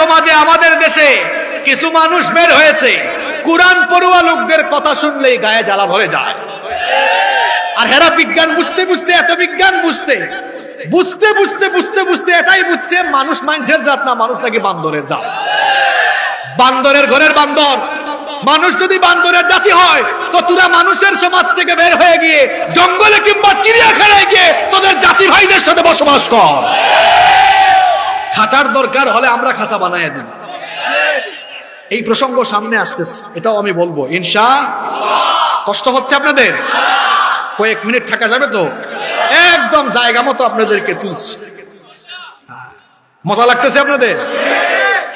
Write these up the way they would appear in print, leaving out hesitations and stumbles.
সমাজে আমাদের দেশে কিছু মানুষ বের হয়েছে, কুরআন পড়ুয়া লোকদের কথা শুনলেই গায়ে জ্বালা ধরে যায়। আর হেরা বিজ্ঞান বুঝতে বুঝতে, এত বিজ্ঞান বুঝতে বুঝতে বুঝতে বুঝতে বুঝতে এটাই বুঝছে মানুষ মানুষের জাত না, মানুষ নাকি বান্দরের জাত। বান্দরের ঘরের বান্দর। মানুষ যদি বান্দরের জাতি হয় তো তোরা মানুষের সমাজ থেকে বের হয়ে গিয়ে জঙ্গলে কিংবা চিড়িয়াখানায় গিয়ে তোদের জাতি ভাইদের সাথে বসবাস কর। খাঁচার দরকার হলে আমরা খাঁচা বানায় দিই। এই প্রসঙ্গ সামনে আসতেছে, এটাও আমি বলবো ইনশাআল্লাহ। কষ্ট হচ্ছে আপনাদের? কয়েক মিনিট থাকা যাবে তো? একদম জায়গা মতো আপনাদেরকে তুলছি। মজা লাগতেছে আপনাদের?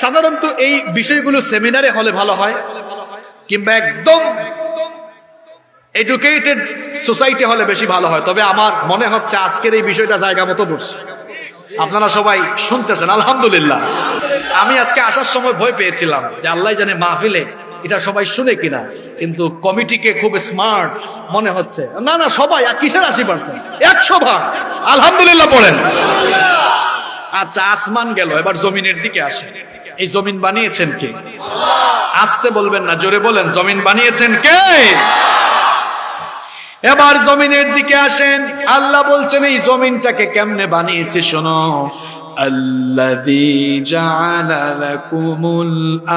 সাধারণত এই বিষয়গুলো সেমিনারে হলে ভালো হয়, কিংবা একদম এডুকেটেড সোসাইটি হলে বেশি ভালো হয়। তবে আমার মনে হচ্ছে আজকের এই বিষয়টা জায়গা মতো বসছে। আপনারা সবাই শুনতেছেন আলহামদুলিল্লাহ। আমি আজকে আসার সময় ভয় পেয়েছিলাম যে আল্লাহ জানে মাহফিলে এটা সবাই শুনে কিনা, কিন্তু কমিটিকে খুব স্মার্ট মনে হচ্ছে। না না, সবাই কিসের 80%, 100%। আলহামদুলিল্লাহ পড়েন। আচ্ছা, আসমান গেল, এবার জমিনের দিকে আসে। এই জমিন বানিয়েছেন কে? আসতে বলবেন না, জোরে বলেন, জমিন বানিয়েছেন কে? এবার জমিনের দিকে আসেন। আল্লাহ বলছেন এই জমিনটাকে কেমনে বানিয়েছে শোনো। আল্লাযী জাআলা লাকুমুল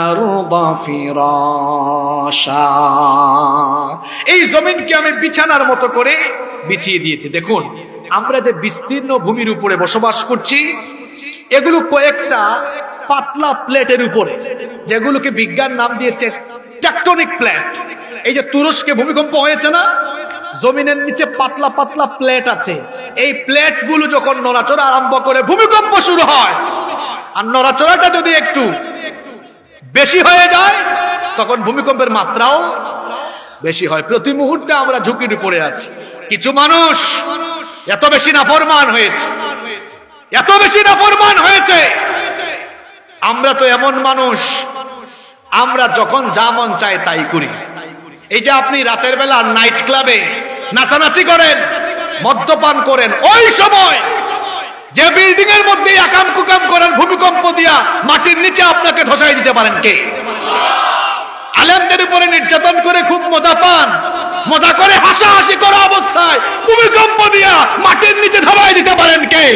আরদা ফিরাশা, এই জমিনকে আমি বিছানার মতো করে বিছিয়ে দিয়েছি। দেখুন, আমরা যে বিস্তীর্ণ ভূমির উপরে বসবাস করছি, এগুলো কয়েকটা পাতলা প্লেটের উপরে, যেগুলোকে বিজ্ঞান নাম দিয়েছে টেকটনিক প্লেট। এই যে তুরস্কে ভূমিকম্প হয়েছে না, জমিনের নিচে পাতলা পাতলা প্লেট আছে। এই প্লেট গুলো যখন নড়াচড়া আরম্ভ করে ভূমিকম্প শুরু হয়। আর নড়াচড়াটা যদি একটু বেশি হয়ে যায় তখন ভূমিকম্পের মাত্রাও বেশি হয়। প্রতি মুহূর্তে আমরা ঝুঁকির উপরে আছি। কিছু মানুষ এত বেশি নাফরমান হয়েছে, এত বেশি নাফরমান হয়েছে। আমরা তো এমন মানুষ, আমরা যখন যা মন চায় তাই করি। এই যে আপনি রাতের বেলা নাইট ক্লাবে নাচানাচি করেন, মদ্যপান করেন, ওই সময় যে বিল্ডিং এর মধ্যে আকাম কুকাম করেন, ভূমিকম্প দিয়া মাটির নিচে আপনাকে ধসাই দিতে পারেন কে? আলেমদের উপরে নির্যাতন করে খুব মজা পান, মজা করে হাসাহাসি করা অবস্থায় ভূমিকম্প দিয়া মাটির নিচে ধরাই দিতে পারেন কে?